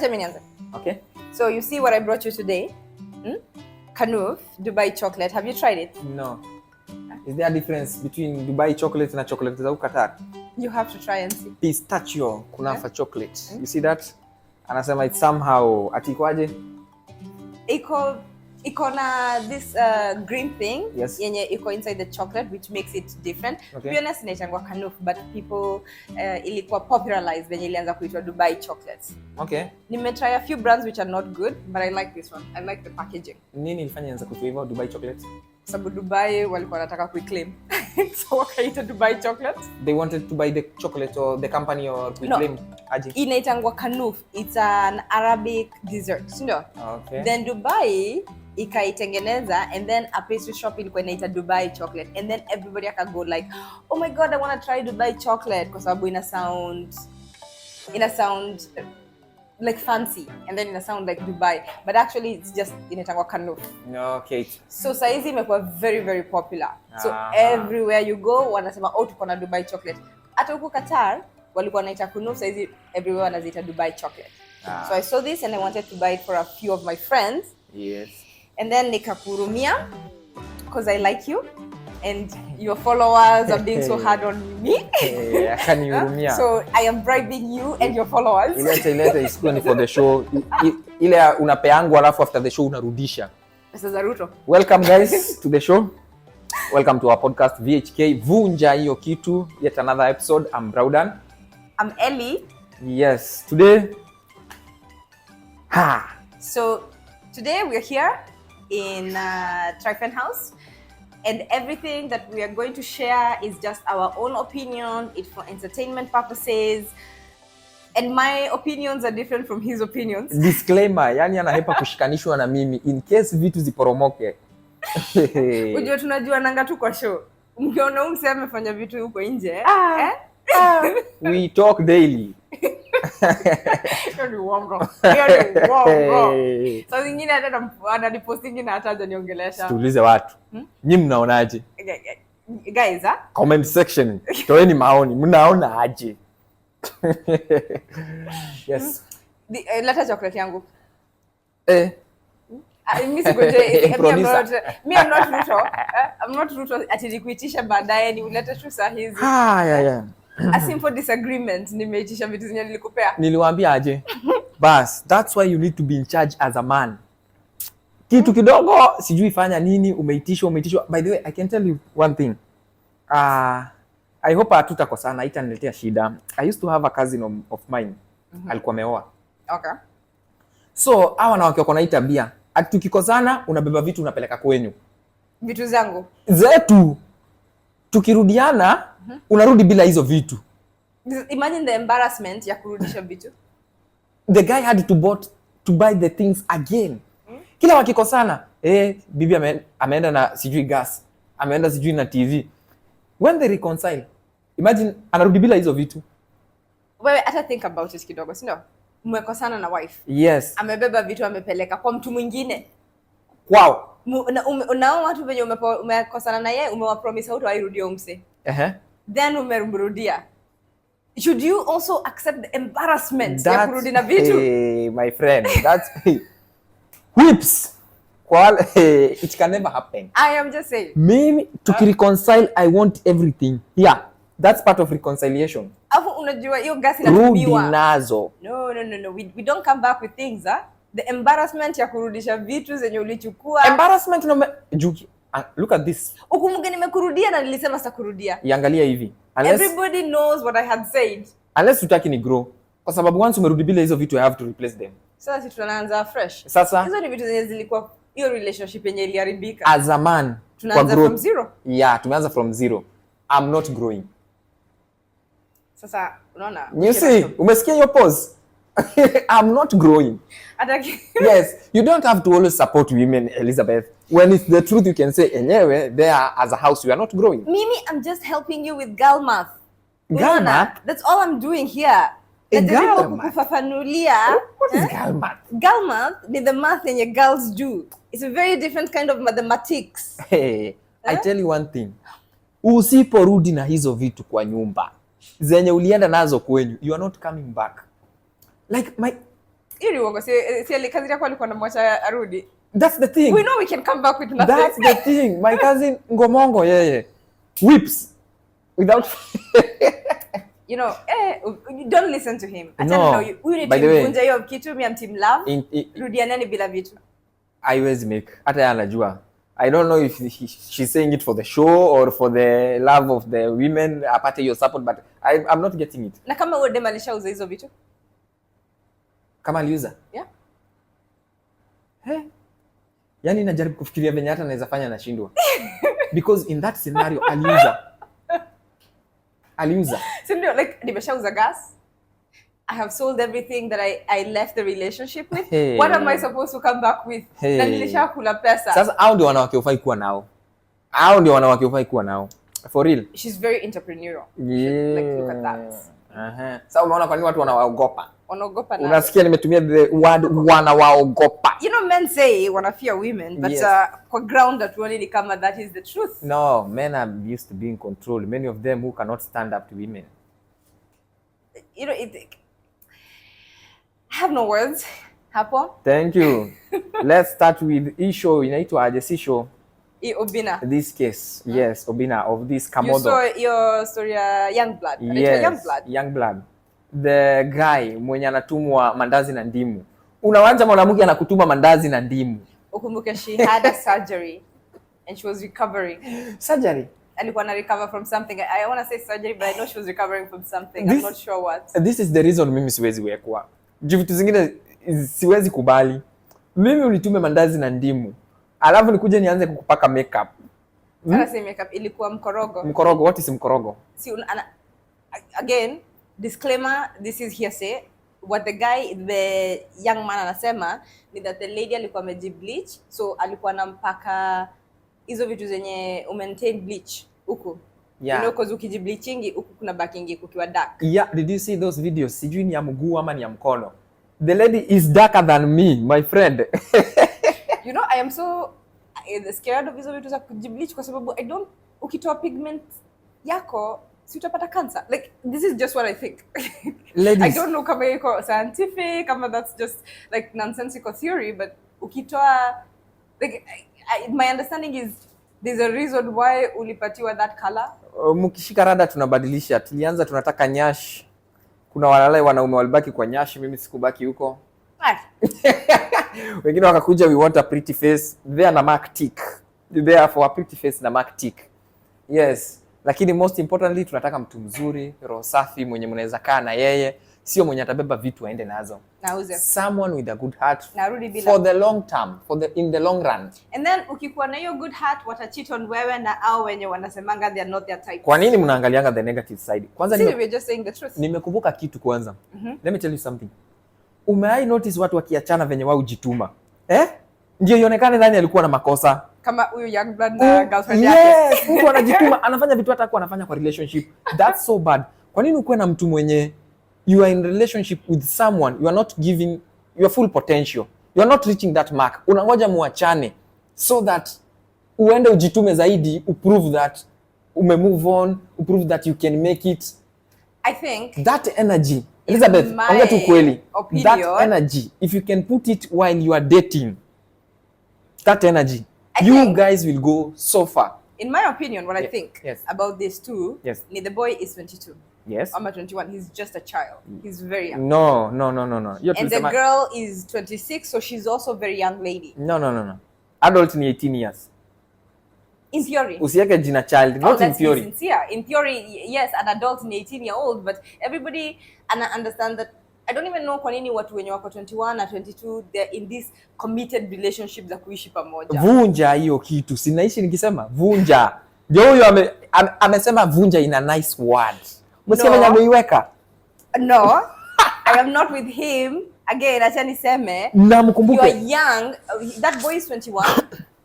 Okay. So you see what I brought you today? Kanouf, Dubai chocolate. Have you tried it? No. Is there a difference between Dubai chocolate and chocolate za Qatar? You have to try and see. Pistachio kunafa chocolate. You see that? Anasema it's somehow atikwaje? Iko na this green thing yenye iko inside the chocolate which makes it different. Okay. To be honest, inaitangwa Kanouf, but people ilikuwa popularized when ilianza kuitwa Dubai chocolates. Okay. Nimetry a few brands which are not good, but I like this one. I like the packaging. Nini ilifanya ianza kuitwa hivyo Dubai chocolate? Sababu Dubai walikuwa wanataka kuiclaim. So wakaita Dubai chocolate. They wanted to buy the chocolate or the company or reclaim. No. Aje. Inaitangwa Kanouf. It's an Arabic dessert. Sindio? Okay. Then Dubai ikaitengeneza and then a pastry shop ilikuwa inaita Dubai chocolate and then everybody go like, oh my god, I want to try Dubai chocolate kwa sababu ina sound like fancy and then ina sound like Dubai, but actually it's just inaitangwa Kanouf. Okay. So saizi imekuwa very very popular. So everywhere you go wanasema tuko na Dubai chocolate. Hata huko Qatar walikuwa wanaita Kanouf, saizi everywhere wanaziita Dubai chocolate. So I saw this and I wanted to buy it for a few of my friends. Yes. And then nikakurumia because I like you and your followers are being so hard on me. Akanihurumia. So I am bribing you and your followers. Ilete isikuwe for the show. Ile unapeangwa alafu after the show unarudisha. Pesa za Ruto. Welcome guys to the show. Welcome to our podcast VHK Vunja hiyo kitu. Yet another episode. I'm Braudan. I'm Ellie. Yes. Today So today we're here in Tryfen House, and everything that we are going to share is just our own opinion. It's for entertainment purposes, and my opinions are different from his opinions. Disclaimer, yani anahepa kushikanishwa na mimi in case vitu ziporomoke. Unajua tunajua nanga tu kwa show. Mkiona umse amefanya vitu huko nje, we talk daily. Ni uongo. So zingine hata ananipostingi na hata hajaniongelesha. Tuulize watu. Nyinyi mnaonaje? Guys, comment section. Toeni maoni. Mnaona aje? Yes. Leta chocolate yangu. Mimi sikuje. I'm not Ruto ati nikuitisha baadaye ni ulete tu saa hizi. Yeah. A simple disagreement, nimeitisha vitu zenye nilikupea. Niliwaambia aje? Bas, that's why you need to be in charge as a man. Kitu kidogo sijui fanya nini, umeitishwa. By the way, I can tell you one thing. I hope hatutakosana, haitaniletea shida. I used to have a cousin of mine. Alikuwa ameoa. Okay. So, hawa na wake wako na tabia. Ati tukikosana unabeba vitu unapeleka kwenyu. Vitu zangu zetu. Tukirudiana unarudi bila hizo vitu. Imagine the embarrassment ya kurudisha vitu. The guy had to buy the things again. Kila wakikosana, bibi ameenda na sijui gas, ameenda sijui na TV. When they reconcile, imagine anarudi bila hizo vitu. Wewe hata think about it kidogo, si ndio? Mmekosana na wife. Yes. Amebeba vitu amepeleka kwa mtu mwingine. Wow. Unao watu wenye umekosana na yeye, umewapromise hutawarudia umse. Then umerudia. Should you also accept the embarrassment ya kurudi na vitu? Hey, my friend, that's whips. It can never happen. I am just saying. Mimi tukireconcile, I want everything. Yeah, that's part of reconciliation. Afu unajua hiyo gas inatumiwa. Rudi nazo. No. We don't come back with things, The embarrassment ya kurudisha vitu zenye ulichukua. Embarrassment look at this. Ukumbuke nimekurudia na nilisema sitakurudia. Iangalia hivi. Everybody knows what I had said. Unless utaki ni grow. Kwa sababu once umerudi bila hizo vitu I have to replace them. Sasa si tunaanza fresh. Sasa hizo ni vitu zenye zilikuwa hiyo relationship yenye iliharibika. As a man, tunaanza from zero. Yeah, tumeanza from zero. I'm not growing. Sasa unaona? You see, umesikia your pause? I'm not growing. Yes, you don't have to always support women, Elizabeth. When it's the truth, you can say, anyway, there as a house, you are not growing. Mimi, I'm just helping you with girl math. Girl math? That's all I'm doing here. Girl math? What is girl math? Girl math is the math that girls do. It's a very different kind of mathematics. Hey, I tell you one thing. Usiporudi na hizo vitu kwa nyumba zenye ulienda nazo kwenyu, you are not coming back. Like Ili uongo si kazi yako alikuwa anamwacha arudi. That's the thing. We know we can come back with nothing. That's the thing. My cousin Ngomongo yeye whips without you know, don't listen to him. No. You need to kunja hiyo kitu mimi team love. Rudianani bila vitu. Haiwezi make. Hata yeye anajua. I don't know if she's saying it for the show or for the love of the women apate your support, but I'm not getting it. Na kama wewe dem alishauza hizo vitu? Kama aliuza? Yeah. Yaani najaribu kufikiria venye hata naweza fanya nashindwa. Because in that scenario aliuza. So like nimeshauza gas. I have sold everything that I left the relationship with. Hey. What am I supposed to come back with? Na nilishakula pesa. Sasa hao ndio wanawake ufai kuwa nao. Hao ndio wanawake ufai kuwa nao. For real. She's very entrepreneurial. Yeah. Like look at that. Sasa unaona kwa nini watu wanawaogopa? Wanaogopa na. Unasikia nimetumia the word wanawaogopa. You know, men say wanna fear women, but yes. Kwa ground that really kama that is the truth. No, men are used to being controlled. Many of them who cannot stand up to women. You know, I have no words. Hapo. Thank you. Let's start with issue inaitwa aje issue. Obina. This case, yes, Obina of this Kamodo. You saw your story, Youngblood. Yes, Youngblood. The guy mwenye anatumwa mandazi na ndimu. Unawacha mwanamke anakutuma mandazi na ndimu. Ukumbuke she had a surgery and she was recovering. Surgery? Alikuwa na recover from something. I want to say surgery, but I know she was recovering from something. I'm not sure what. This is the reason mimi siwezi wekwa. Vitu zingine siwezi kubali. Mimi unitume mandazi na ndimu. Alafu nikuje nianze kukupaka makeup. Sana si makeup, ilikuwa mkorogo. Mkorogo, what is mkorogo? See, again, disclaimer, this is hearsay. What the young man anasema ni that the lady alikuwa amejibleach, so alikuwa anampaka hizo vitu zenye maintain bleach huku. Yeah. You know, cause ukijibleachingi huku kuna bakingi kukiwa dark. Yeah, did you see those videos? Sijui ni ya mguu ama ni ya mkono. The lady is darker than me, my friend. You know, I am so scared of hizo vitu za kujibleach kwa sababu ukitoa pigment yako si utapata cancer. Like, this is just what I think. Ladies. I don't know kama iko scientific, kama that's just like nonsensical theory, but ukitoa, like, my understanding is there's a reason why ulipatiwa that color. Mkishika rada tunabadilisha. Tulianza tunataka nyash. Kuna wale wanaume walibaki kwa nyash, mimi sikubaki huko. Wengine wakakuja, we want a pretty face. They na mark tick. They are for a pretty face na mark tick. Yes. Lakini most importantly tunataka mtu mzuri, roho safi, mwenye mnaweza kaa na yeye, sio mwenye atabeba vitu aende nazo. Nauze. Someone with a good heart. Narudi bila. For the long term, in the long run. And then ukikuwa na hiyo good heart, watacheat on wewe na au wenye wanasemanga they are not their type. Kwa nini mnaangalianga the negative side? Kwanza we're just saying the truth. Nimekumbuka kitu kwanza. Let me tell you something. Umewahi notice watu wakiachana venye wao jituma? Ndio ionekane nani alikuwa na makosa. Kama huyu Youngblood na girlfriend yake. Yes, mtu anajituma, anafanya vitu hata kwa anafanya kwa relationship. That's so bad. Kwa nini ukuwe na mtu mwenye you are in relationship with someone, you are not giving your full potential. You are not reaching that mark. Unangoja muachane so that uende ujitume zaidi, uprove that move on, uprove that you can make it. I think that energy, Elizabeth, ongea tu kweli. That energy, if you can put it while you are dating, that energy, you guys will go so far. In my opinion, what I think about this too, the boy is 22. Yes. I'm 21. He's just a child. He's very young. No. And the girl is 26, so she's also a very young lady. No. Adult ni 18 years. In theory. Usiweke jina child, not in theory. Sincere. In theory, yes, an adult ni 18-year-old, but everybody understand that. I don't even know kwa nini watu wenye wako 21 na 22 they're in this committed relationship za kuishi pamoja. Vunja hiyo kitu. Sinaishi nikisema vunja. Ndio huyo amesema vunja in a nice word. Msikia ameiweka? No. I am not with him. Again, acha niseme. Namkumbuke. You are young. That boy is 21.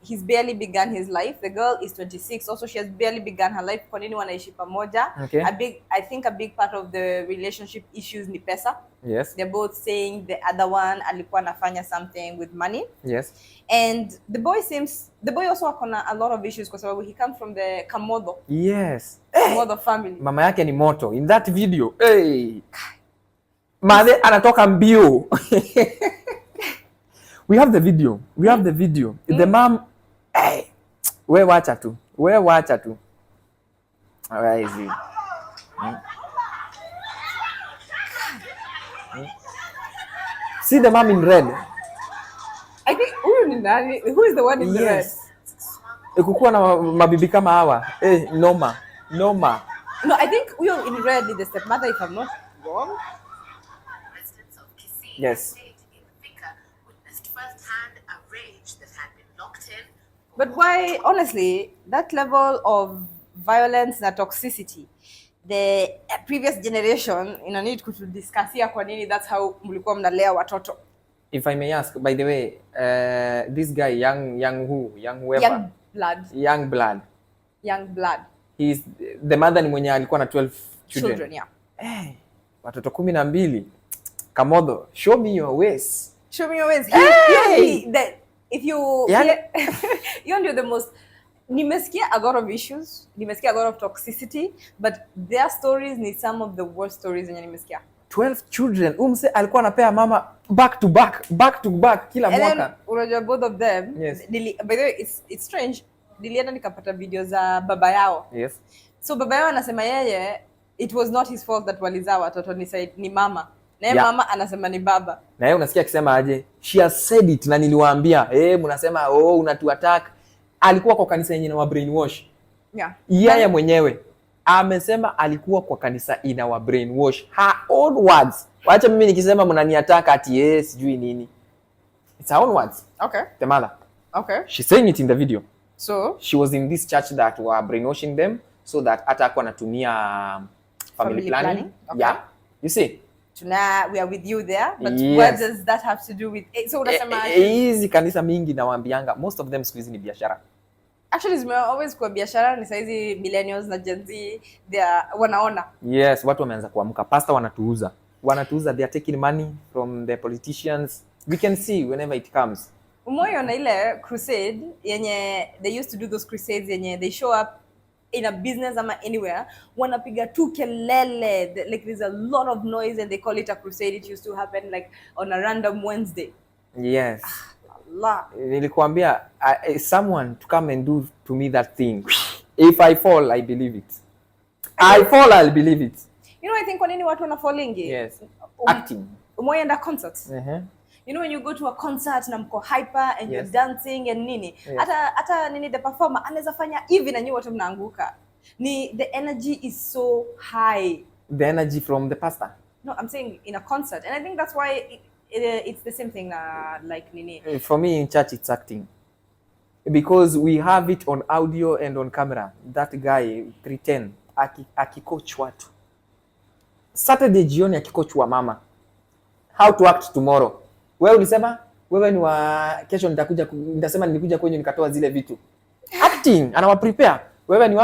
He's barely begun his life. The girl is 26. Also, she has barely begun her life. Kwa nini wanaishi pamoja? Okay. I think a big part of the relationship issues ni pesa. Yes. They're both saying the other one alikuwa anafanya something with money. Yes. And the boy also akona a lot of issues kwa sababu he comes from the Kamodo. Yes. Kamodo family. Mama yake ni moto. In that video, hey. Madhe anatoka mbio. We have the video. We have the video. The mom, hey, we wacha tu. We wacha tu. Where is he? See the mom in red. I think who is the one in the red? Kukuwa na mabibi kama hawa. Noma. Noma. No, I think we are in red is the stepmother, if I'm not wrong. Residents of Kisii Yes. State in Thika witnessed firsthand a rage that had been locked in. But why, honestly, that level of violence na toxicity, the previous generation need to discuss here kwa nini that's how mlikuwa mnalea watoto. If I may ask, by the way, this guy, young whoever. Young blood. He's the mother ni mwenye alikuwa na 12 children. Yeah. Watoto 12. Kamodho, show me your ways. Show me your ways. If you you're the most. Nimesikia a lot of issues. Nimesikia a lot of toxicity, but their stories ni some of the worst stories yenye nimesikia. 12 children. Umse alikuwa anapea mama back to back kila mwaka. Unajua both of them. Yes. By the way, it's strange. Nilienda nikapata video za baba yao. Yes. So baba yao anasema yeye it was not his fault that walizaa watoto ni mama. Na yeye mama anasema ni baba. Na yeye unasikia akisema aje? She has said it na niliwaambia, mnasema unatu attack. Alikuwa kwa kanisa yenye na brainwash. Yeah. Yeye mwenyewe amesema alikuwa kwa kanisa ina wa brainwash. Her own words. Wacha mimi nikisema mnaniattack ati sijui nini. It's her own words. Okay. The mother. Okay. She's saying it in the video. So she was in this church that were brainwashing them so that hata akuwa anatumia family planning. Okay. Yeah. You see? Tuna we are with you there, but Yes. what does that have to do with so unasema hizi kanisa mingi nawaambianga most of them siku hizi ni biashara. Actually zime always kwa biashara ni saizi millennials na Gen Z wanaona. Yes, watu wameanza kuamka. Pastor wanatuuza. They are taking money from the politicians. We can see whenever it comes. Umoyo na ile crusade yenye they used to do those crusades yenye they show up in a business ama anywhere wanapiga tu kelele like there's a lot of noise and they call it a crusade. It used to happen like on a random Wednesday. Yes. Allah. Nilikuambia someone to come and do to me that thing. If I fall, I believe it. I fall, I'll believe it. You know I think kwa nini watu wana fallingi? Yes. Acting. Umoyo enda concerts. Uh-huh. When you go to a concert na mko hyper and you're dancing and nini. Yes. Hata nini the performer anaweza fanya hivi na nyinyi wote mnaanguka. The energy is so high. The energy from the pastor. No, I'm saying in a concert. And I think that's why it's the same thing like nini. For me in church it's acting. Because we have it on audio and on camera. That guy pretend akikoach watu. Saturday jioni akikoach wa mama. How to act tomorrow. Wewe ulisema wewe ni wa kesho nitasema nilikuja kwenye nikatoa zile vitu. Acting anawa prepare. Wewe ni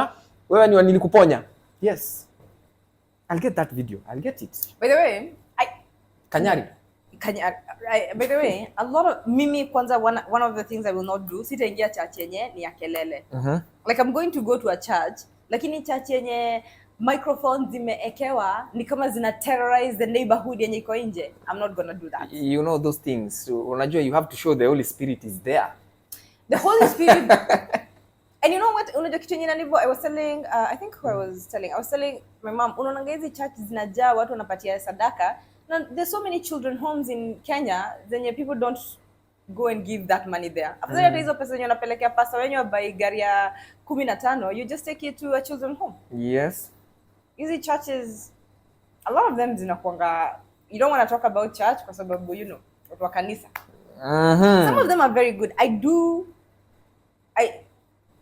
wa nilikuponya. Yes. I'll get that video. I'll get it. By the way, Kanyari. By the way, a lot of mimi kwanza one of the things I will not do sitaingia church yenye ni ya kelele. Like I'm going to go to a church lakini church yenye microphones zimeekewa ni kama zina terrorize the neighborhood yenye iko nje. I'm not gonna do that. You know those things. So, unajua you have to show the Holy Spirit is there. The Holy Spirit. And you know what? Unajua kitu yenye nanivo I was telling I was telling my mom unaona hizi church zinajaa watu wanapatia sadaka. Now, there's so many children homes in Kenya zenye people don't go and give that money there. After that hizo pesa zenye unapelekea pastor wenyewe by gari ya 15, you just take it to a children home. Yes. Hizi churches, a lot of them zinakuanga, you don't want to talk about church kwa sababu watu wa kanisa. Some of them are very good.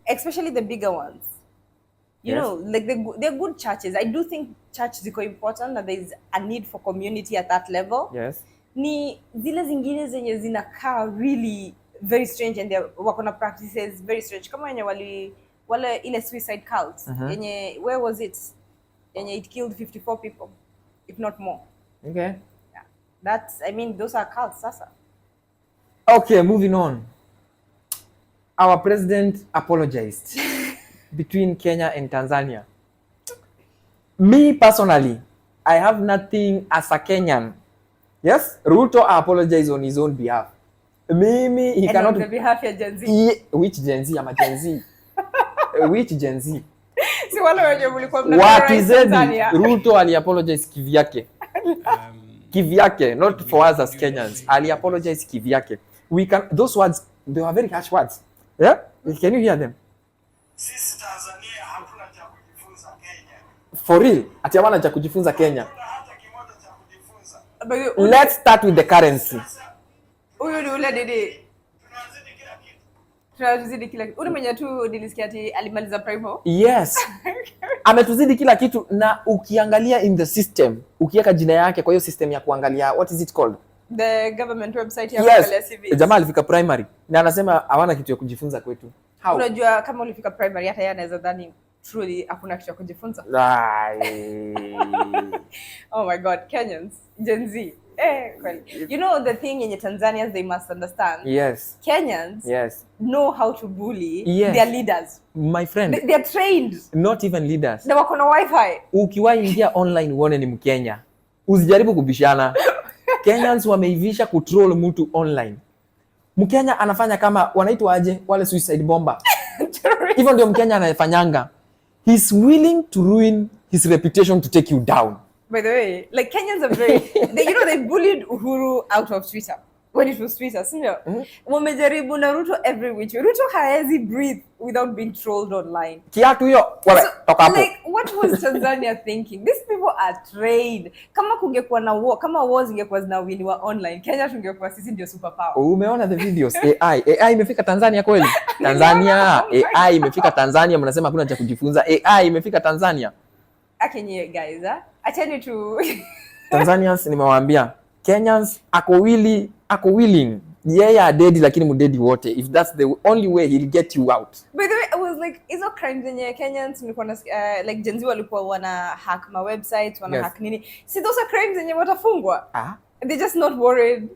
Especially the bigger ones. You know, like they're good churches. I do think church ziko important and there is a need for community at that level. Yes. Ni zile zingine zenye zinakaa really very strange and wako na practices very strange. Kama yenye wale ile suicide cult. Yenye, where was it? Yenye it killed 54 people, if not more. Okay. Yeah. Those are cults, sasa. Okay, moving on. Our president apologized between Kenya and Tanzania. Me personally, I have nothing as a Kenyan Yes, Ruto apologize on his own behalf. Mimi he And cannot on the behalf ya Gen Z. which Gen Z ama Gen Z? Which Gen Z? Si wale wenye mlikuwa Watizedi, Ruto ali apologize kivyake. Kivyake, not for us as Kenyans. Ali apologize kivyake. We can, those words, they were very harsh words. Yeah? Can you hear them? Sisi Tanzania hakuna cha kujifunza Kenya. For real, ati hawana cha kujifunza Kenya. Hakuna hata kimoja cha kujifunza. Let's start with the currency. Huyu ni ule didi. Tunazidi kila kitu. Tunazidi kila kitu. Ule mwenye tu nilisikia ati alimaliza primo. Yes. Ametuzidi kila kitu, na ukiangalia in the system, ukiweka jina yake kwa hiyo system ya kuangalia, what is it called? The government website ya Yes. CV. Jamaa alifika primary na anasema hawana kitu ya kujifunza kwetu. How? Unajua kama ulifika primary hata yeye anaweza dhani truly hakuna kitu cha kujifunza. Oh my God, Kenyans, Gen Z. Kweli. You know the thing in Tanzania they must understand. Yes. Kenyans Yes. know how to bully Yes. their leaders. My friend, They are trained. not even leaders. Na wako na wifi. Ukiwahi ingia online uone ni Mkenya, usijaribu kubishana. Kenyans wameivisha kutroll mtu online. Mkenya anafanya kama wanaitwa aje wale suicide bomber. Hivyo ndio Mkenya anayefanyanga. He's willing to ruin his reputation to take you down. By the way, like Kenyans are very, they bullied Uhuru out of Twitter when it was Twitter, sio? Wamejaribu na Ruto every which way. Ruto haezi breathe without being trolled online. Kiatu hiyo, wala toka hapo. Like what was Tanzania thinking? These people are trained. Kama kungekuwa na war, kama wars ingekuwa zinawiniwa online, Kenya tungekuwa sisi ndio superpower. Umeona the videos? AI imefika Tanzania kweli? Tanzania, AI imefika Tanzania, mnasema hakuna cha kujifunza. AI imefika Tanzania. Akenye guys, acheni tu. Tanzanians nimewaambia, Kenyans ako willing. Yeye adedi lakini mudedi wote. If that's the only way he'll get you out. By the way, I was like, hizo crimes zenye Kenyans nilikuwa na like Gen Z walikuwa wana hack ma websites, wana hack nini. See, those are crimes zenye watafungwa. They're just not worried.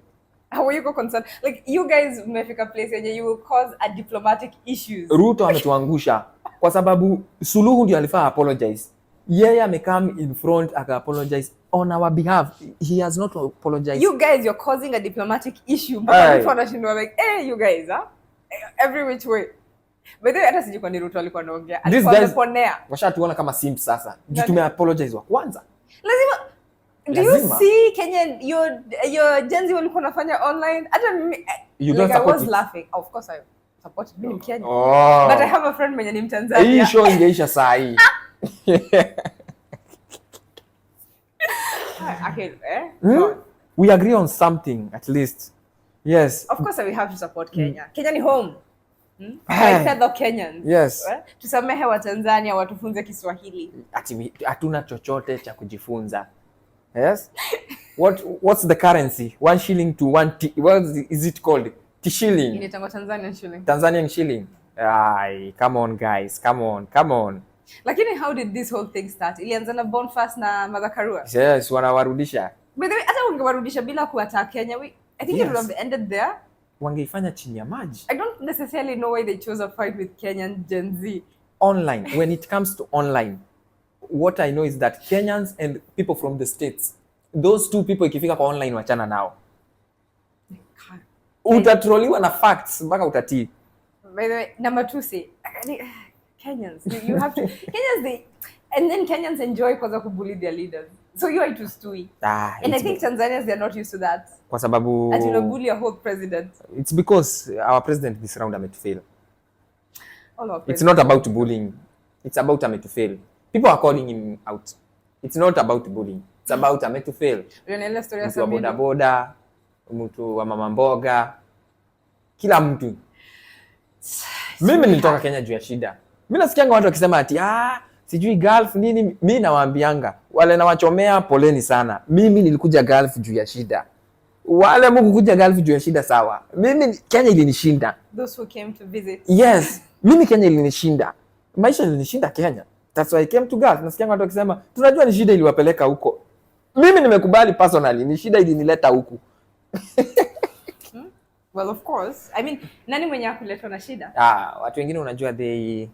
How are you concerned? Like you guys mmefika place yenye you will cause a diplomatic issues. Ruto ametuangusha kwa sababu Suluhu ndio alifaa apologize. Yeye amekam in front aka apologize on our behalf. He has not apologized. You guys, you're causing a diplomatic issue. But Ruto anashindwa like, you guys, every which way. By the way, hata sijui kwa ni Ruto alikuwa anaongea. Alikuwa ameponea. Washatuona kama simp sasa. Juu tume apologize wa kwanza. Lazima. Do you see Kenyan your Gen Z walikuwa wanafanya online? Hata mimi like I was laughing. Of course I support it. Mimi Kenya. But I have a friend mwenye ni Mtanzania. Hii show ingeisha saa hii. We agree on something at least. Yes. Of course we have to support Kenya. Kenya ni home. Like fellow Kenyans. Yes. Tusamehe wa Tanzania watufunze Kiswahili. Ati hatuna chochote cha kujifunza. Yes. What's the currency? 1 shilling to 1 what is it called? Shilling. Inaitwa Tanzanian shilling. Tanzanian shilling. Ay, come on guys, come on. Lakini how did this whole thing start? Ilianza na Boniface na Martha Karua. Yes, wanawarudisha. By the way, hata ungewarudisha bila kuattack Kenya, I think it would have ended there. Wangeifanya chini ya maji. I don't necessarily know why they chose a fight with Kenyan Gen Z. Online, when it comes to online, what I know is that Kenyans and people from the States, those two people ikifika kwa online wachana nao. Utatroliwa na facts mpaka utatii. By the way, number 2 say Kenyans, you have to Kenyans and then Kenyans enjoy kwa kubully their leaders. So you are too stewy. And I think Tanzanians they are not used to that. Kwa sababu ati bully a whole president. It's because our president this round ametufail. It's not about bullying. It's about ametufail. People are calling him out. It's not about bullying. It's about ametufail. Unaelewa story ya Mtu wa bodaboda, mtu wa mama mboga, kila mtu. Mimi nilitoka Kenya juu ya shida. Mimi nasikianga watu wakisema ati sijui Gulf nini. Mimi nawaambianga wale nawachomea poleni sana. Mimi nilikuja Gulf juu ya shida. Wale mkukuja Gulf juu ya shida sawa. Mimi Kenya ilinishinda. Those who came to visit. Yes, mimi Kenya ilinishinda. Maisha ilinishinda Kenya. That's why I came to Gulf. Nasikianga watu wakisema tunajua ni shida iliwapeleka huko. Mimi nimekubali personally ni shida ilinileta huku. Well, of course. I mean, nani mwenye akuletwa na shida? Watu wengine unajua they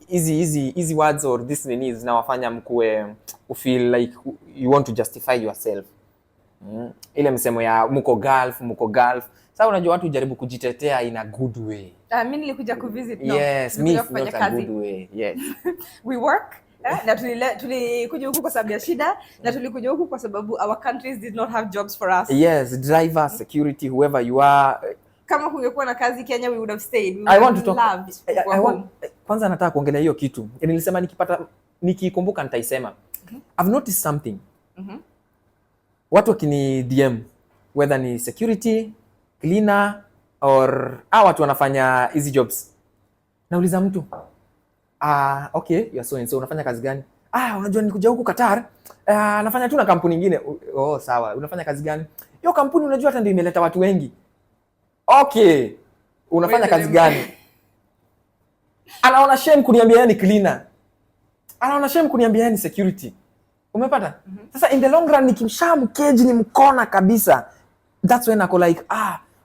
easy words or this nini zinawafanya mkue feel like you want to justify yourself. Ile msemo ya muko Gulf. Sasa unajua watu jaribu kujitetea in a good way. Mimi nilikuja kuvisit, no. Yes, Nilikuja me kufanya not a kazi. good way. Yes. We work, na tulikuja huku kwa sababu ya shida, na tulikuja huku kwa sababu our countries did not have jobs for us. Yes, driver, security, whoever you are. Kama kungekuwa na kazi Kenya, we would have stayed. I want to talk. Kwanza nataka kuongelea hiyo kitu. Nilisema nikikumbuka nitaisema. I've noticed something. Watu wakini DM, whether ni security, cleaner or watu wanafanya easy jobs. Nauliza mtu, okay, you are so and so, unafanya kazi gani? Unajua nilikuja huku Qatar, nafanya tu na kampuni nyingine. Oh, sawa. Unafanya kazi gani? Hiyo kampuni unajua hata ndio imeleta watu wengi. Okay. Unafanya kazi gani? Anaona shame kuniambia yeye ni cleaner. Anaona shame kuniambia yeye ni security. Umepata? Sasa in the long run nikimshamkeji ni mkona kabisa. That's when ako like,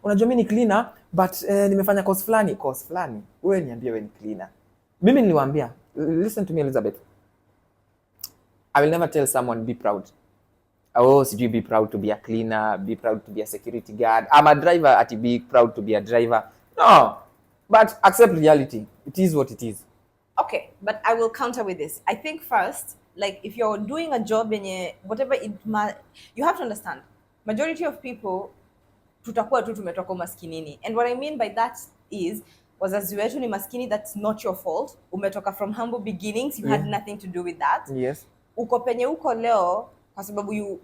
unajua mimi ni cleaner but nimefanya course fulani. Wewe niambie wewe ni cleaner. Mimi niliwaambia, listen to me Elizabeth. I will never tell someone be proud. Sijui be proud to be a cleaner, be proud to be a security guard. I'm a driver, be proud to be a driver. No. But accept reality. It is what it is. Okay, but I will counter with this. I think first, like if you're doing a job in whatever you have to understand, majority of people tutakuwa tu tumetoka maskinini. And what I mean by that is, wazazi wetu ni maskini, that's not your fault. Umetoka from humble beginnings, you had nothing to do with that. Yes. Uko penye uko leo kwa sababu you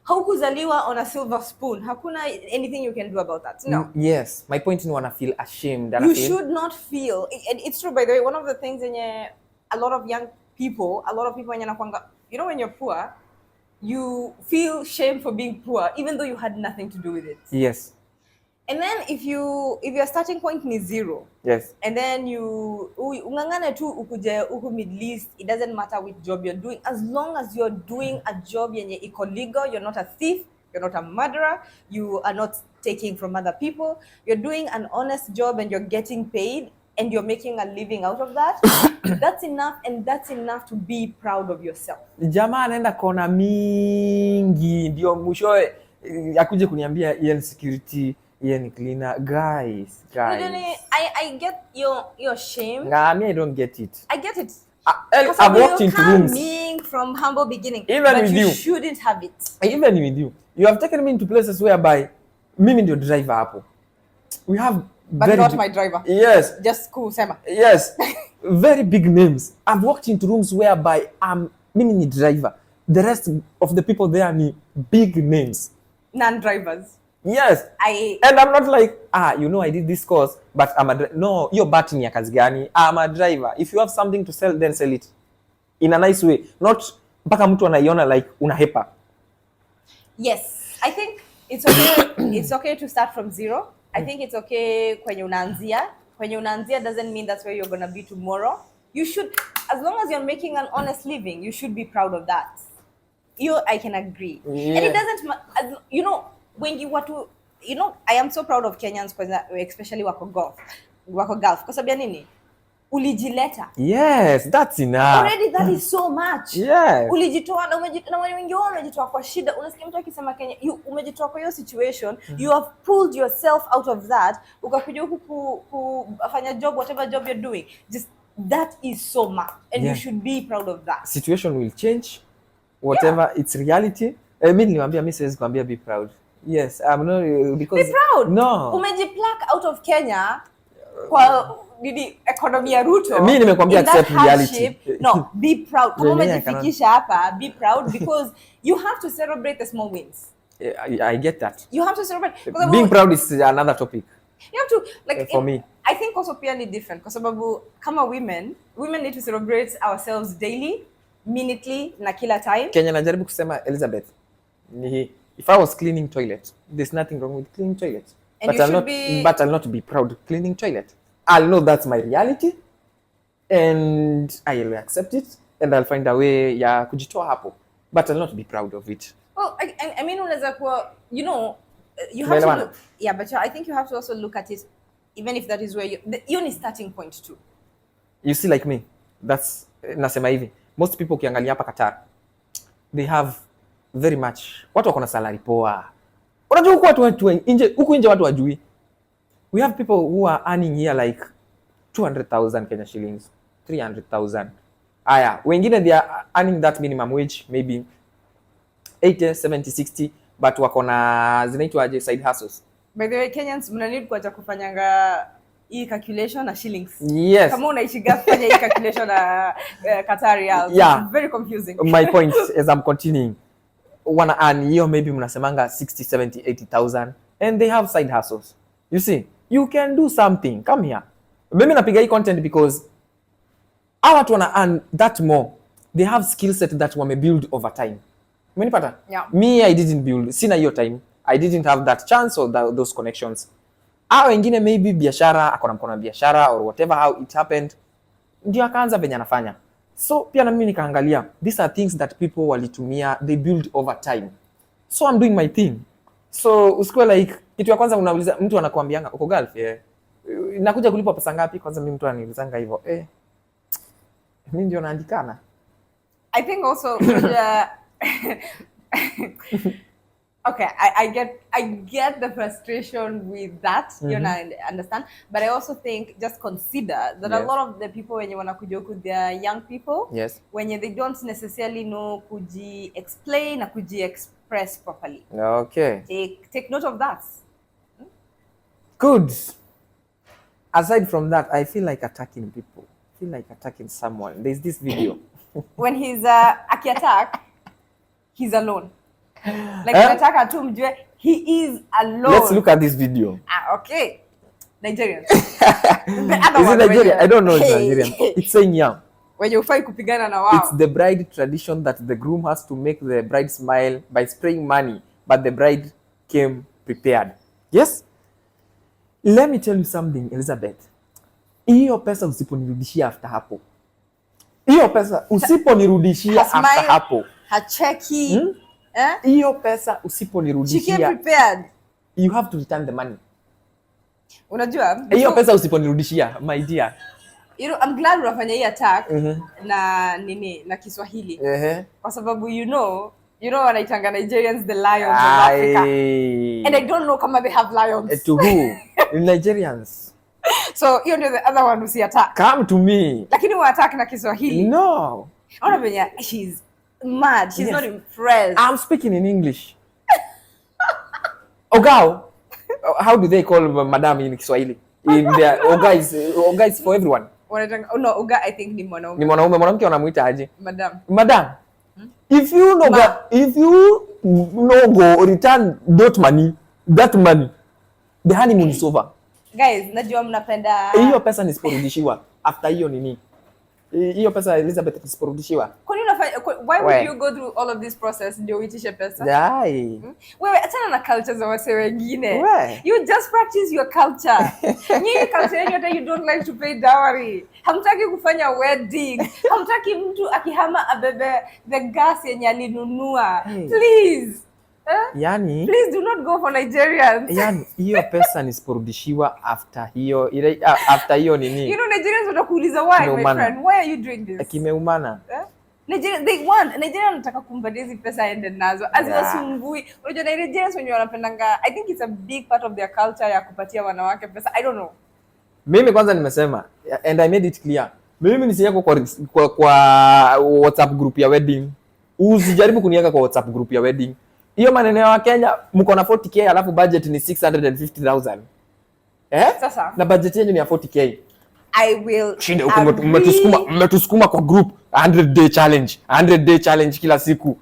haukuzaliwa on a silver spoon. Hakuna anything you can do about that. No. Yes. My point is wanna feel ashamed. You should not feel, and it's true by the way, one of the things in a lot of young people, when when you're poor, you feel shame for being poor, even though you had nothing to do with it. Yes. And then if your starting point is 0, yes, and then ungangane tu ukuje uku Middle East, it doesn't matter which job you're doing, as long as you're doing a job yenye iko legal, you're not a thief, you're not a murderer, you are not taking from other people, you're doing an honest job and you're getting paid and you're making a living out of that. That's enough, and that's enough to be proud of yourself. Jamaa anaenda kona mingi ndio mwishoe akuje kuniambia yeye security, yeye ni cleaner. Guys. I get your shame. Nah, me I don't get it. I get it. I've walked into rooms from humble beginning, even but with you shouldn't have it. Even with you have taken me into places whereby mimi ndio driver hapo. We have but not my driver. Yes. Just cool, sema. Yes. Very big names. I've walked into rooms whereby mimi ni driver. The rest of the people there ni big names. Non-drivers. Yes. And I'm not like, I did this course, but I'm a driver. No, you're batting ya kazi gani? I'm a driver. If you have something to sell, then sell it. In a nice way. Not mpaka mtu anaiona like unahepa. Yes. I think it's okay. It's okay to start from 0. I think it's okay kwenye unaanzia. Kwenye unaanzia doesn't mean that's where you're going to be tomorrow. You should, as long as you're making an honest living, you should be proud of that. I can agree. Yeah. And it doesn't, when you want to, I am so proud of Kenyans, especially wako Gulf. Kwa sababu ya nini? Ulijileta. Yes, that's enough. Already that is so much. Yes. Ulijitoa na wengi wao wamejitoa kwa shida. Unasikia mtu akisema Kenya, umejitoa kwa hiyo situation, you have pulled yourself out of that. Ukakuja huku kufanya job, whatever job you're doing. Just that is so much, and you should be proud of that. Situation will change, whatever it's reality. Mimi niwaambia, mimi siwezi kuambia be proud. Yes, I'm not because be proud. No. Umejiplack out of Kenya kwa economy ya Ruto. Mimi nimekwambia accept reality. No, be proud. Kama umejifikisha hapa, be proud because you have to celebrate the small wins. I get that. You have to celebrate. Being proud is another topic. You have to like for me. I think also purely different kwa sababu kama women need to celebrate ourselves daily, minutely na kila time. Kenya najaribu kusema Elizabeth ni if I was cleaning toilet, there's nothing wrong with cleaning toilet. And but I'll not be proud of cleaning toilet. I'll know that's my reality and I'll accept it and I'll find a way ya kujitoa hapo. But I'll not be proud of it. Well, I mean unaweza kuwa, you have to look, but I think you have to also look at it, even if that is where you're starting point too. You see, like me, that's nasema hivi. Most people ukiangalia hapa Qatar, they have very much. Watu wako na salary poa. Unajua watu nje watu wajui. We have people who are earning here like 200,000 Kenya shillings, 300,000. Aya, wengine they are earning that minimum wage maybe 80, 70, 60, but wako na zinaitwa aje side hustles. By the way, Kenyans mna need kuacha kufanyanga hii calculation na shillings. Yes. Kama unaishiga kufanya hii calculation na Qatar riyals. Yeah. It's very confusing. My point as I'm continuing, wanna earn hiyo maybe mnasemanga 60, 70, 80,000 and they have side hustles. You see, you can do something. Come here. Mimi napiga hii content because hawa watu wana earn that more. They have skill set that wame build over time. Umenipata? Yeah. Me, I didn't build. Sina hiyo time. I didn't have that chance or those connections. Hao wengine maybe biashara, akona mkono biashara or whatever how it happened. Ndio akaanza venye anafanya. So pia na mimi nikaangalia, these are things that people walitumia, they build over time. So I'm doing my thing. So usikue like kitu ya kwanza unauliza mtu anakuambianga uko Gulf nakuja kulipa pesa ngapi? Kwanza mimi mtu ananiulizanga hivyo mimi ndio naandikana. I think also okay, I get the frustration with that, you know, I understand, but I also think just consider that a lot of the people when you wanakuja huku they are young people, when they don't necessarily know kuji explain or kuji express properly. Okay. Take note of that. Good. Aside from that, I feel like attacking people. I feel like attacking someone. There's this video. When he's aki-attack, he's alone. Like nataka tu mjue he is alone. Let's look at this video. Okay. Nigerian. Is it Nigerian? I don't know it's Nigerian. It's saying when you fight kupigana na wao. It's the bride tradition that the groom has to make the bride smile by spraying money, but the bride came prepared. Yes? Let me tell you something, Elizabeth. Hiyo pesa usiponirudishia after hapo. Hiyo pesa usiponirudishia after hapo. Hacheki. Hiyo pesa usiponirudishia. She came prepared. You have to return the money. Unajua? Hiyo pesa usiponirudishia, my dear. You know, I'm glad unafanya hii attack na na Kiswahili. Kwa sababu you know wanaitanga Nigerians the lions of Africa. And I don't know kama they have lions. To who? Nigerians. So hiyo ndio the other one usi attack. Come to me. Lakini wa attack na Kiswahili. No. Ona venye she's mad. She's not impressed. I'm speaking in English. Ogao. How do they call madam in Kiswahili? In their Oga is for everyone. No, Oga I think ni mwanaume. Ni mwanaume, mwanamke wanamuita aje? Madam. If you no go return that money, the honeymoon is over. Guys, najua mnapenda hiyo pesa nisiporudishiwa after hiyo nini? Hiyo pesa Elizabeth nisiporudishiwa. Why would you go through all of this process ndio uitishe pesa? Wewe achana na culture za wase wengine. You just practice your culture. Nyinyi culture yenu hata you don't like to pay dowry. Hamtaki kufanya wedding. Hamtaki mtu akihama abebe the gas yenye alinunua. Please. Yani, please do not go for Nigerians. Yani, hiyo pesa nisiporudishiwa after hiyo nini? You know Nigerians watakuuliza why, my friend? Why are you doing this? Kimeumana. Nigeria anataka kumpatia hizi pesa aende nazo. Asiwasumbui. Unajua Nigerians wenyewe wanapendanga, I think it's a big part of their culture ya kupatia wanawake pesa. I don't know. Mimi kwanza nimesema and I made it clear. Mimi nisiyako kwa WhatsApp group ya wedding. Usijaribu kuniweka kwa WhatsApp group ya wedding. Hiyo maneno ya Kenya mko na 40k alafu budget ni 650,000. Sasa. Na budget yenu ni ya 40k. I will shinde huko mmetusukuma kwa group 100 day challenge kila siku.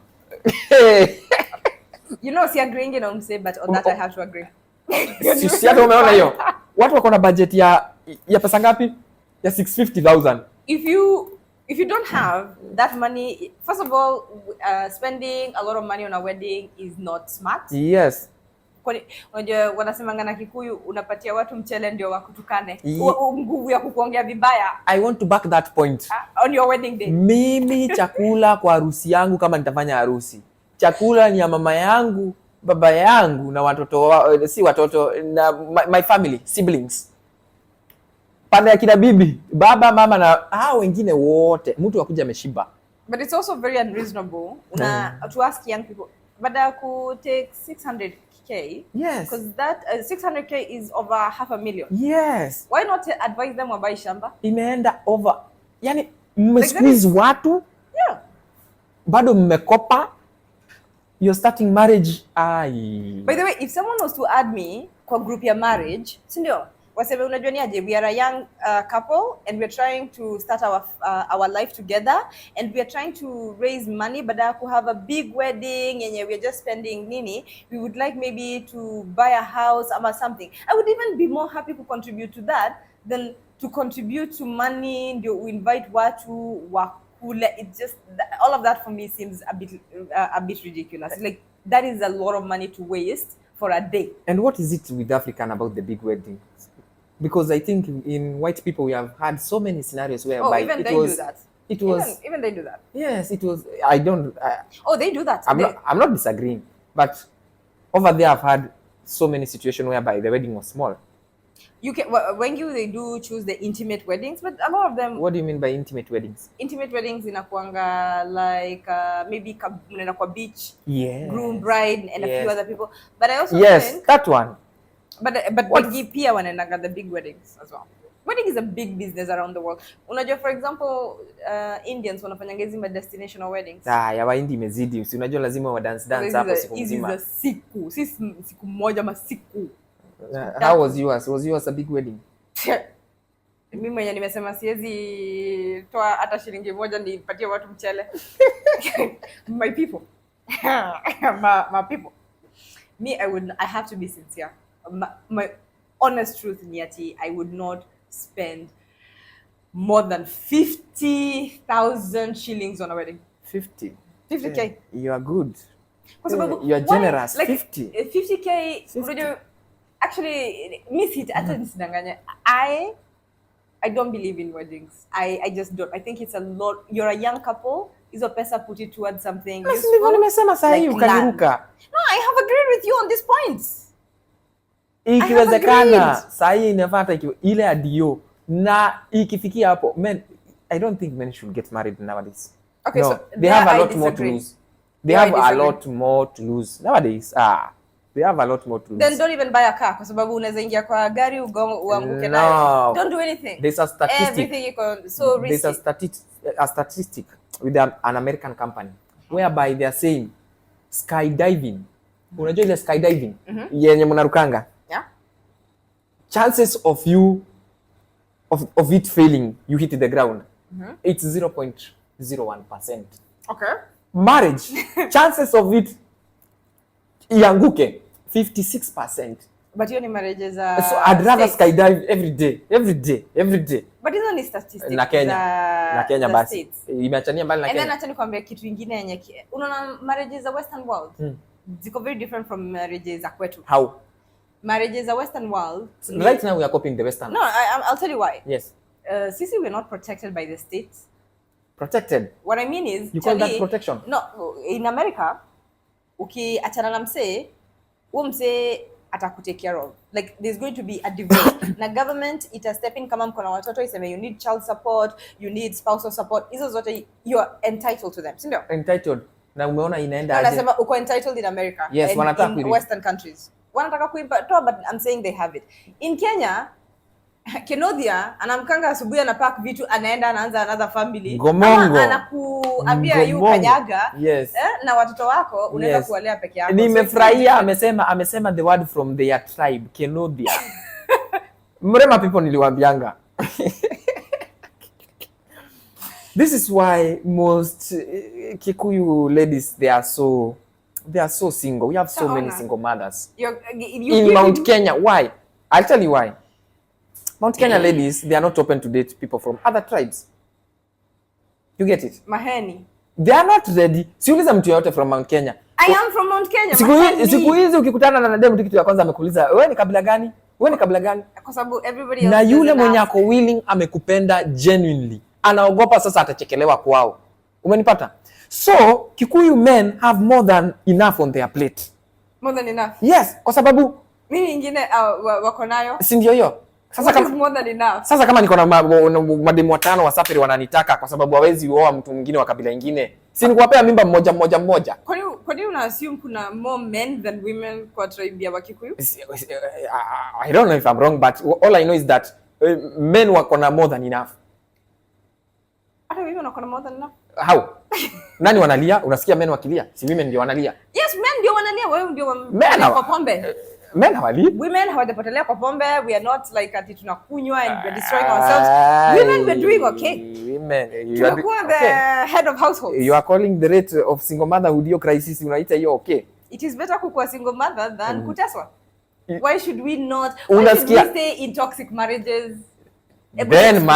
You know si agreeing na umse but on that I have to agree. Sisi hata umeona hiyo. Watu wako na budget ya pesa ngapi? Ya 650,000. If you don't have that money, first of all, spending a lot of money on a wedding is not smart. Yes. Unajua wanasemanga na Kikuyu unapatia watu mchele ndio wakutukane. Nguvu ya kukuongea vibaya. I want to back that point. On your wedding day. Mimi chakula kwa harusi yangu kama nitafanya harusi. Chakula ni ya mama yangu, baba yangu na watoto si watoto na my family, siblings. Pande ya kina bibi, baba, mama na wengine wote, mtu akuja ameshiba. But it's also very unreasonable to ask young people, baada ya ku take 600k. Yes. Because that 600k is over $500,000. Yes. Why not advise them wabai shamba? Imeenda over. Yani mmesqueeze watu. Yeah. Bado mmekopa. You're starting marriage. Ai. By the way, if someone was to add me kwa group ya marriage, si ndio? Waseme unajua ni aje, we are a young couple and we are trying to start our life together and we are trying to raise money baada ya ku have a big wedding yenye we are just spending nini, we would like maybe to buy a house or something. I would even be more happy to contribute to that than to contribute to money ndio we invite watu wakule. It just all of that for me seems a bit ridiculous. Like that is a lot of money to waste for a day. And what is it with African about the big weddings? Because I think in white people we have had so many scenarios whereby even it they was, do that. It was Even they do that. yes, it was. I don't. They do that. I'm not disagreeing, but over there I've had so many situations whereby the wedding was small. You can they do choose the intimate weddings, but a lot of them. What do you mean by intimate weddings? Intimate weddings inakuanga like maybe mnaenda kwa beach. Yes. Groom, bride, and a Yes. few other people. But I also Yes, think that one. but wengi pia wanaendaga the big weddings as well. Wedding is a big business around the world. Unajua, for example, Indians wanafanyanga hizi destinational weddings. Ya Wahindi imezidi. Si unajua lazima wa dance hapo siku nzima. Hizi za siku. Si siku moja masiku. How was yours? Was yours a big wedding? Mimi mwenye nimesema siwezi toa hata shilingi moja nipatie watu mchele. My people. my people. Me, I have to be sincere. My honest truth ni ati I would not spend more than 50,000 shillings on a wedding. 50. 50k. Yeah, you are good. Kwa sababu You are generous. like 50. 50k. Unajua, actually miss it hata nisidanganya. I don't believe in weddings. I just don't. I think it's a lot. You're a young couple. Hizo pesa put it towards something Basi ndivyo nimesema saa hii ukaniruka. No, I have agreed with you on this point. Ikiwezekana saa hii inafata ile adio na ikifikia hapo, men, I don't think men should get married nowadays. Okay, no, so they have a lot more to lose. They have a lot more to lose nowadays. They have a lot more to lose. Then don't even buy a car kwa sababu unaweza ingia kwa gari uanguke No. nayo. Don't do anything. There's a statistic. Everything iko so risky. There's a statistic with an American company whereby they are saying skydiving. Unajua ile skydiving yenye mnarukanga? Yeah. Chances of you of it failing, you hit the ground. It's 0.01%. Okay. Marriage, chances of it ianguke 56%. But hiyo ni marriages So I'd rather skydive every day. But hizo ni statistics Na Kenya basi. Imeachania mbali na Kenya. Kenya. And then acha nikwambia kitu kingine yenye unaona marriages za western world ziko very different from marriages za kwetu. How? Marriages za western world Right now we are copying the Western. No, I'll tell you why. Yes. Sisi we're not protected by the states. Protected. What I mean is, You call that protection? No, in America, ukiachana na msee, huo msee atakutake care of. Like there's going to be a divorce. Na government ita step in kama mko na watoto iseme you need child support, you need spousal support. Hizo zote you are entitled to them. Si ndio? Entitled. Na umeona inaenda aje? Wanasema uko entitled in America. Yes, wanataka in western countries. Wanataka kuipatoa, but I'm saying they have it. In Kenya, Kenodia anamkanga asubuhi ana pack vitu anaenda anaanza another family. Ngomongo. Ama anakuambia yu kanyaga. Yes. Na watoto wako unaenda Yes. kuwalea peke yako. Nimefurahia amesema the word from their tribe, Kenodia. Mrema people niliwaambianga. This is why most Kikuyu ladies they are so single. We have so many single mothers. In Mount Kenya, why? I'll tell you why. Mount Kenya ladies, they are not open to date people from other tribes. You get it? Maheni. They are not ready. Siuliza mtu yote from Mount Kenya. I am from Mount Kenya. Siku hizi ukikutana na demu kitu ya kwanza amekuuliza, wewe ni kabila gani? Wewe ni kabila gani? Kwa sababu everybody else. Na yule mwenye ako willing amekupenda genuinely. Anaogopa sasa atachekelewa kwao. Umenipata? So, Kikuyu men have more than enough on their plate. More than enough. Yes, kwa sababu Mimi nyingine wako nayo. si ndio hiyo? What is more than enough? Sasa kama niko na mademu 5 wasafiri wananitaka kwa sababu hawezi uoa mtu mwingine wa kabila lingine, si nikuwapea mimba mmoja. Kwa nini una assume kuna more men than women kwa tribe ya Wakikuyu? I don't know if I'm wrong, but all I know is that men wako na more than enough. Hata women wako na more than enough? How? Nani wanalia? Unasikia men wakilia? Si women ndio wanalia? Yes, men ndio wanalia, wewe ndio kwa pombe. Men hawali. Women hawajapotelea kwa pombe. We are not like ati tunakunywa and we're destroying ourselves. Women, we're doing okay. Women, you are the head of household. You are calling the rate of single motherhood hiyo crisis, unaita hiyo okay? It is better kukuwa single mother than kuteswa. Why should we not? Why should we stay in toxic marriages? Then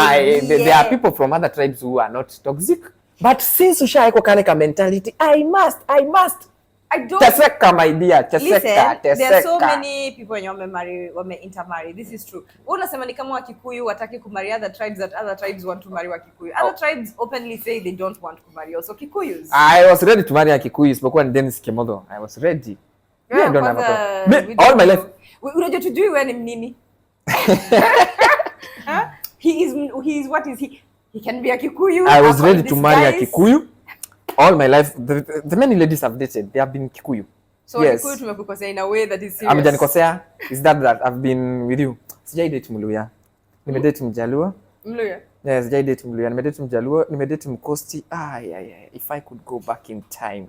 there are people from other tribes who are not toxic. But since ushaeko kale ka mentality, I must. I don't. Teseka, my dear. Teseka. There are so many people when wame intermarry. This is true. Unasema ni kama Wakikuyu wataki kumarry other tribes, that other tribes want to marry Wakikuyu. Other tribes openly say they don't want to marry also Kikuyus. I was ready to marry a Kikuyu, isipokuwa ni Dennis Kemodo. I was ready. Yeah, I don't have a problem. All my life. Unajua tujui wewe ni mnini? He is what is he? He can be a Kikuyu. I was ready to marry a Kikuyu. All my life, the many ladies I've dated, they have been Kikuyu. So yes. Kikuyu tumekukosea in a way that is serious. Amjanikosea is that I've been with you. Sijai date Mluya. Nimedate Mjaluo. Mluya? Yes, sijai date Mluya. Nimedate Mjaluo, nimedate Mkosti. If I could go back in time.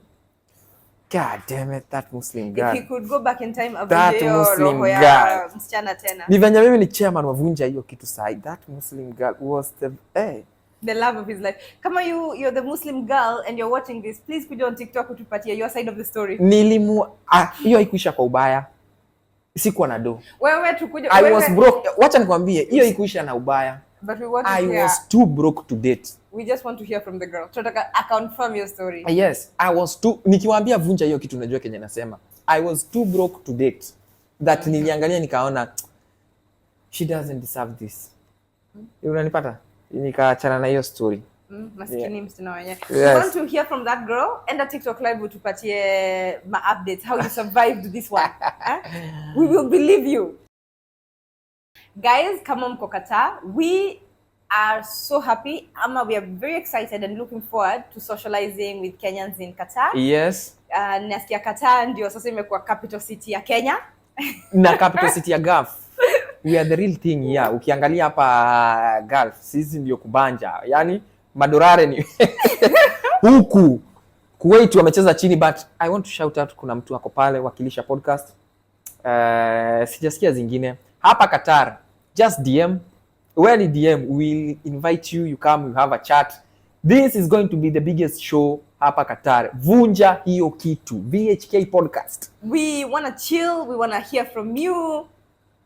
God damn it, that Muslim girl. If he could go back in time, that Muslim girl. Msichana tena. Ni venye mimi ni chairman wa Vunja hiyo kitu sahi. That Muslim girl was the love of his life. Kama you're the Muslim girl and you're watching this, please kuja on TikTok utupatie your side of the story. Hiyo haikuisha kwa ubaya. Sikuwa na do. Wewe tukuja. I was broke. Wacha nikwambie, hiyo haikuisha na ubaya. But we want to I was too broke to date. We just want to hear from the girl. Tunataka confirm your story. Yes, I was too. Nikiwaambia Vunja hiyo kitu unajua Kenya nasema. I was too broke to date. That niliangalia nikaona she doesn't deserve this. Unanipata? Nikaachana na hiyo story. Maskini msichana wenyewe. We want to hear from that girl. Enda TikTok live utupatie ma updates how you survived this one. We will believe you. Guys, kama mko Qatar, we are so happy. We are very excited and looking forward to socializing with Kenyans in Qatar. Yes. Nasikia Qatar ndio sasa imekuwa capital city ya Kenya. Na capital city ya Gulf. We are the real thing here. Ukiangalia hapa Gulf, sisi ndio kubanja. Yaani madorare ni huku. Kuwait wamecheza chini, but I want to shout out, kuna mtu wako pale wakilisha podcast. Sijasikia zingine. Hapa Qatar, just DM. When you DM, we'll invite you. You come, you have a chat. This is going to be the biggest show hapa Qatar. Vunja hiyo kitu. VHK podcast. We want to chill. We want to hear from you.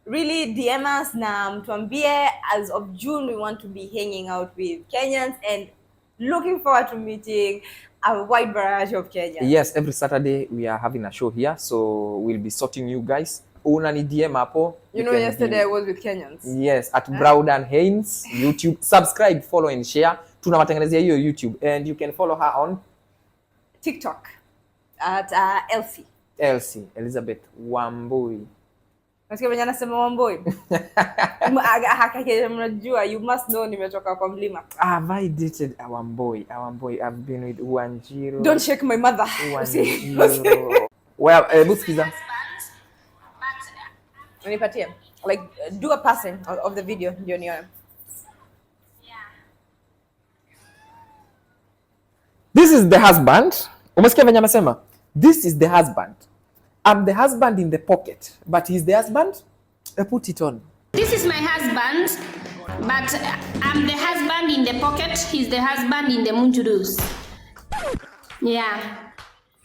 Really DM us na mtuambie. As of June, we want to be hanging out with Kenyans and looking forward to meeting a wide variety of Kenyans. Yes, every Saturday we are having a show here, so we'll be sorting you guys. Unani DM hapo. You know, yesterday I was with Kenyans. Yes, at Browdan Haynes YouTube. Subscribe, follow and share. Tunawatengenezea hiyo YouTube, and you can follow her on TikTok at Elsie Elizabeth Wambui. Nasikia mwenye anasema Wambui. Mnajua, you must know nimetoka kwa mlima. Have I dated a Wambui? I've been with Wanjiru. Don't shake my mother. Well, buskiza. Unipatie. Like, do a passing of the video ndio nione. This is the husband. Umesikia venye amesema? This is the husband. I'm the husband in the pocket, but he's the husband. I put it on. This is my husband, but I'm the husband in the pocket. He's the husband in the munjurus. Yeah.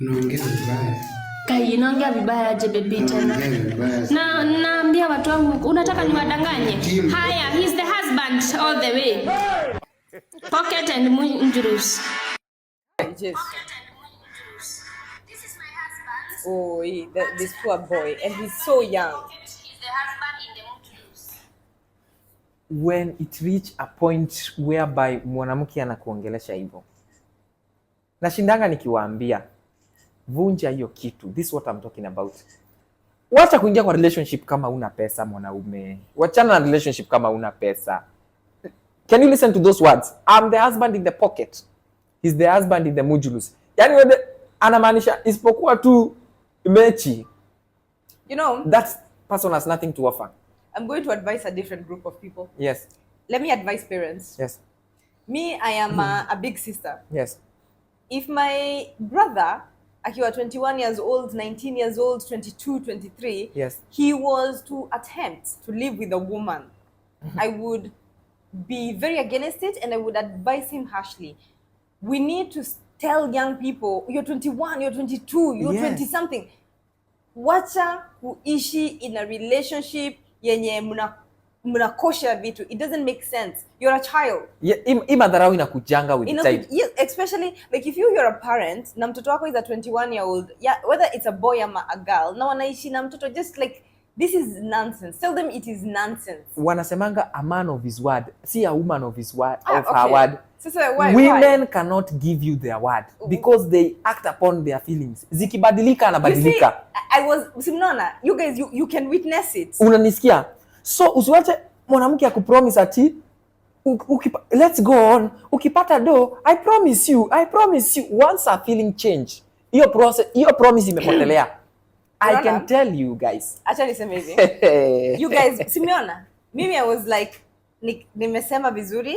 Unaongea vibaya. Kai, unaongea vibaya aje baby tena? Naambia watu wangu unataka niwadanganye. Haya, he's the husband all the way. Pocket and munjurus. Yes. Oh, this poor boy, and he's so young. He's the husband in the munjurus. When it reach a point whereby mwanamke anakuongelesha hivyo, nashindanga nikiwaambia vunja hiyo kitu. This is what I'm talking about. Wacha kuingia kwa relationship kama una pesa mwanaume. Wachana na relationship kama una pesa. Can you listen to those words? I'm the husband in the pocket. He's the husband in the mujulus. Yani wewe anamaanisha isipokuwa tu mechi. You know, That person has nothing to offer. I'm going to advise a different group of people. Yes. Let me advise parents. Yes. Me, I am a big sister. Yes. If my brother, akiwa 21 years old, 19 years old, 22, 23, Yes. he was to attempt to live with a woman, I would be very against it and I would advise him harshly. We need to tell young people, you're 21, you're 22, you're Yes. 20 something. Wacha kuishi in a relationship yenye mnakosha vitu. It doesn't make sense. You're a child. Yeah, madharau inakujanga with time. Yeah, especially like if you're a parent na mtoto wako is a 21-year-old, yeah, whether it's a boy or a girl, na wanaishi na mtoto, just like, this is nonsense. Tell them it is nonsense. Wanasemanga a man of his word, see a woman of his word, of okay. her word. So why? Women cannot give you their word because they act upon their feelings. Zikibadilika anabadilika. I was simnaona, you guys, you can witness it. Unanisikia? So usiwache mwanamke akupromise ati let's go on. Ukipata do, I promise you. Once a feeling change, hiyo promise imepotelea. I can tell you guys. Acha niseme hivi. You guys, simeona? Mimi I was like, nimesema vizuri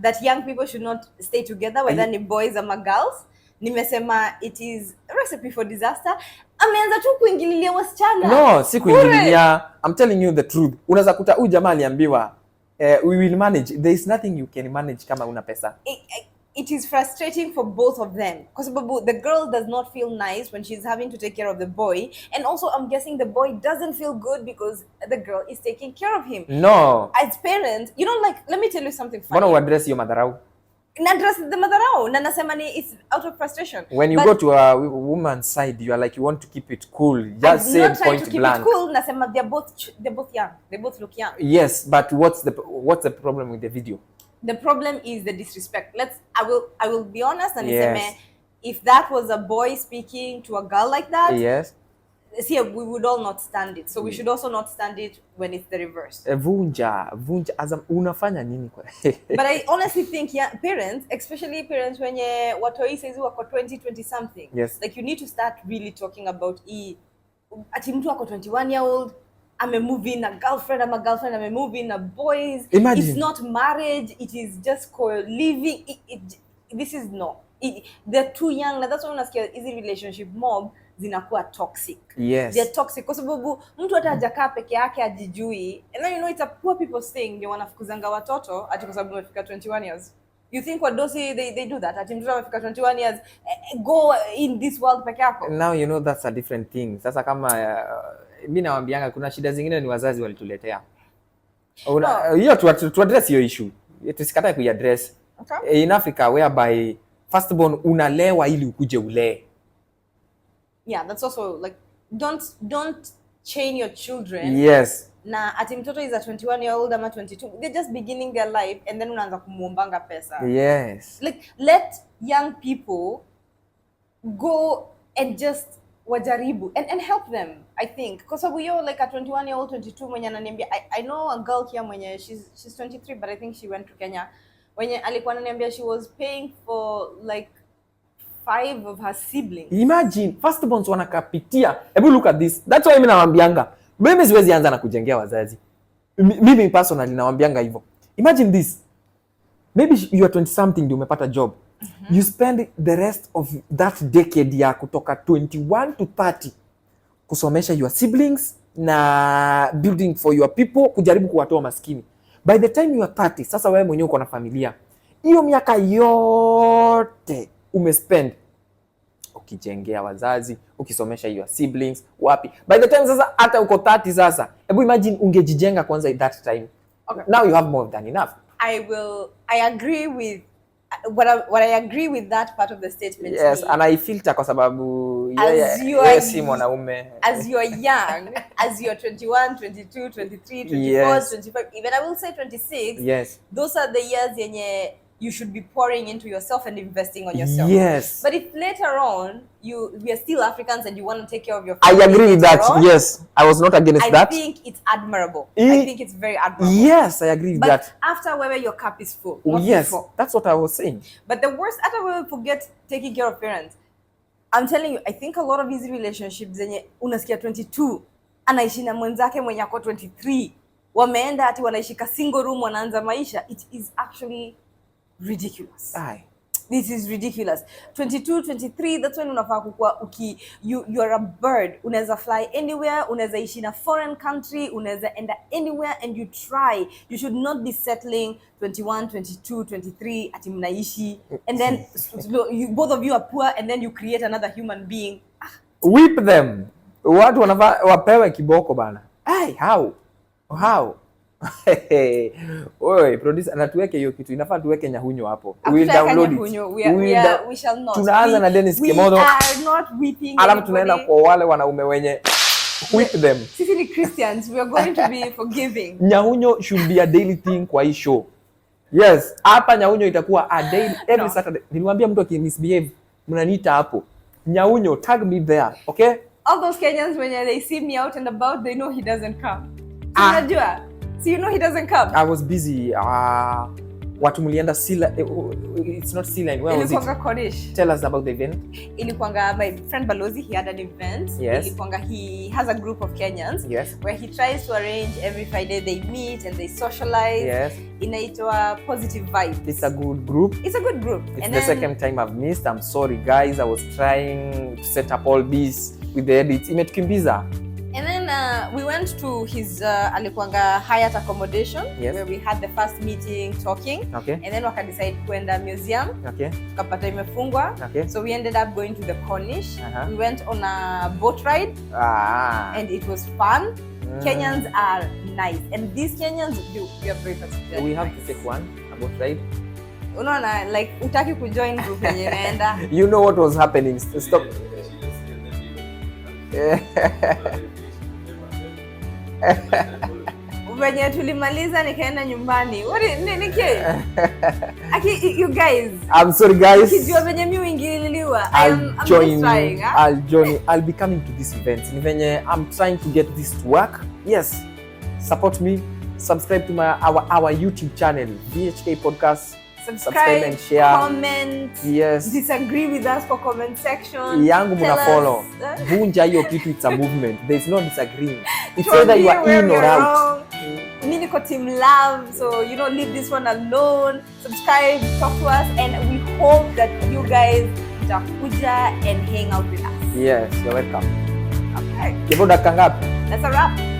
that young people should not stay together, whether ni boys or girls. Nimesema it is a recipe for disaster. Ameanza tu kuingililia wasichana. No, si kuingililia. I'm telling you the truth. Unaweza kuta huyu jamaa aliambiwa we will manage. There is nothing you can manage kama una pesa. It is frustrating for both of them because the girl does not feel nice when she's having to take care of the boy, and also I'm guessing the boy doesn't feel good because the girl is taking care of him. No. As parents, you don't like, let me tell you something funny. Mbona uaddress hiyo madharau? Na address the madharau na nasema ni it's out of frustration. When you go to a woman's side, you are like you want to keep it cool. Just say point blank. I'm not trying to keep it cool. Nasema they're both young. They both look young. Yes, but what's the problem with the video? The problem is the disrespect. I will be honest and yes. Say, if that was a boy speaking to a girl like that, yes, see, we would all not stand it. So we should also not stand it when it's the reverse. Vunja unafanya nini kwa? But I honestly think parents, especially parents when watoi says wako 20 something. Yes. Like you need to start really talking about ati mtu wako 21-year-old move in a girlfriend, I'm a girlfriend, move in a boys. Imagine. It's not marriage, it is just co-living. This is they're too young. That's why unasikia easy relationship mob zinakuwa toxic. Yes. They're toxic kwa sababu mtu hata hajakaa peke yake ajijui. And then it's a poor people's thing. Ndio wanafukuzanga watoto ati kwa sababu wamefika 21 years. You think what Dosi they do that? Ati mtoto amefika 21 years go in this world peke yako. Now you know that's a different thing. Sasa kama mimi nawaambianga kuna shida zingine ni wazazi walituletea. Hiyo tu address hiyo issue. Tusikatae kuiaddress. Okay. In Africa whereby first born unalewa ili ukuje ulee. Yeah, that's also like don't chain your children. Yes. Na ati mtoto is a 21-year-old ama 22. They're just beginning their life and then unaanza kumuombanga pesa. Yes. Like let young people go and just wajaribu and help them, I think. Because you're like a 21-year-old, 22 mwenye ananiambia, I know a girl here mwenye she's 23 but I think she went to Kenya. Mwenye alikuwa ananiambia she was paying for like 5 of her siblings. Imagine firstborns wanakapitia. Hebu look at this. That's why mimi nawaambianga mimi siwezi anza na kujengea wazazi. Mimi personally nawaambianga hivyo. Imagine this. Maybe you are 20 something ndio umepata job. You spend the rest of that decade ya kutoka 21 to 30 kusomesha your siblings na building for your people, kujaribu kuwatoa maskini. By the time you are 30, sasa wewe mwenyewe uko na familia. Hiyo miaka yote umespend ukijengea wazazi, ukisomesha your siblings, wapi. By the time sasa hata uko 30 sasa, hebu imagine ungejijenga kwanza at that time. Okay. Now you have more than enough. I agree with what I agree with that part of the statement. Yes, and I filter kwa sababu si mwanaume. As you are young, as you are 21, 22, 23, 24, yes. 25, even I will say 26. Yes. Those are the years yenye you should be pouring into yourself and investing on yourself. Yes. But if later on we are still Africans and you want to take care of your I family agree with that. later on, Yes. I was not against that. I think it's admirable. I think it's very admirable. Yes, I agree with But that. after where your cup is full. Not Yes, before. that's what I was saying. But the worst, after we forget taking care of parents, I'm telling you, I think a lot of these relationships zenye unasikia 22 anaishi na mwenzake mwenye ako 23, wameenda ati wanaishi ka single room, wanaanza maisha. It is actually ridiculous. Aye. This is ridiculous. 22, 23, that's when unafaa kukua you are a bird. Unaweza fly anywhere, unaweza ishi in a foreign country, unaweza enda anywhere and you try. You should not be settling 21, 22, 23 ati mnaishi and then both of you are poor and then you create another human being. Whip them. Watu wanafaa wapewe kiboko bana. Hey, how? Oi, producer anatuweke hiyo kitu. Inafaa tuweke nyahunyo hapo. We'll download it. We shall not. Tunaanza na Dennis Kemodo. We are not whipping. Alafu tunaenda kwa wale wanaume wenye whip them. Sisi ni Christians. We are going to be forgiving. Nyahunyo should be a daily thing kwa hii show. Yes, hapa nyahunyo itakuwa a daily every Saturday. Niliwaambia mtu akimisbehave mnaniita hapo. Nyahunyo, tag me there, okay? All those Kenyans, when they see me out and about, they know he doesn't come. Unajua? So you know he doesn't come. I was busy. Watu mlienda Sila. It's not Sila. Where was Ilikuanga it? Cornish. Tell us about the event. Ilikuanga my friend Balozi, he had an event. Yes. Ilikuanga, he has a group of Kenyans. Yes. Where he tries to arrange every Friday they meet and they socialize. Yes. Inaitwa Positive Vibes. It's a good group. It's a good group. It's and the then, second time I've missed. I'm sorry, guys. I was trying to set up all this with the edits. Imetukimbiza. And then we went to his alikuanga Hyatt accommodation. Yes. Where we had the first meeting talking. Okay. And then waka decide kwenda museum. Okay. Tukapata imefungwa. Okay. So we ended up going to the Cornish. Uh-huh. We went on a boat ride and it was fun. Kenyans are nice. And these Kenyans, we are very particular. We have to take one, a boat ride. Unaona, like utaki kujoin group yenye inaenda. You know what was happening. Stop. Venye tulimaliza nikaenda nyumbani. What niki? You guys. I'm sorry, guys. Kijua venye mimi uingililiwa. I'm just trying. I'll be coming to this event. Ni venye I'm trying to get this to work. Yes. Support me. Subscribe to our YouTube channel, VHK Podcast. Subscribe and share. Comment. Yes. Disagree with us for comment section. Yangu muna follow. Vunja hiyo kitu, it's a movement. There's no disagreeing. It's either you are in or out. Mimi niko team love, so you don't leave this one alone. Subscribe, talk to us, and we hope that you guys mtakuja and hang out with us. Yes, you're welcome. Okay. Kiboda kangapi? That's a wrap.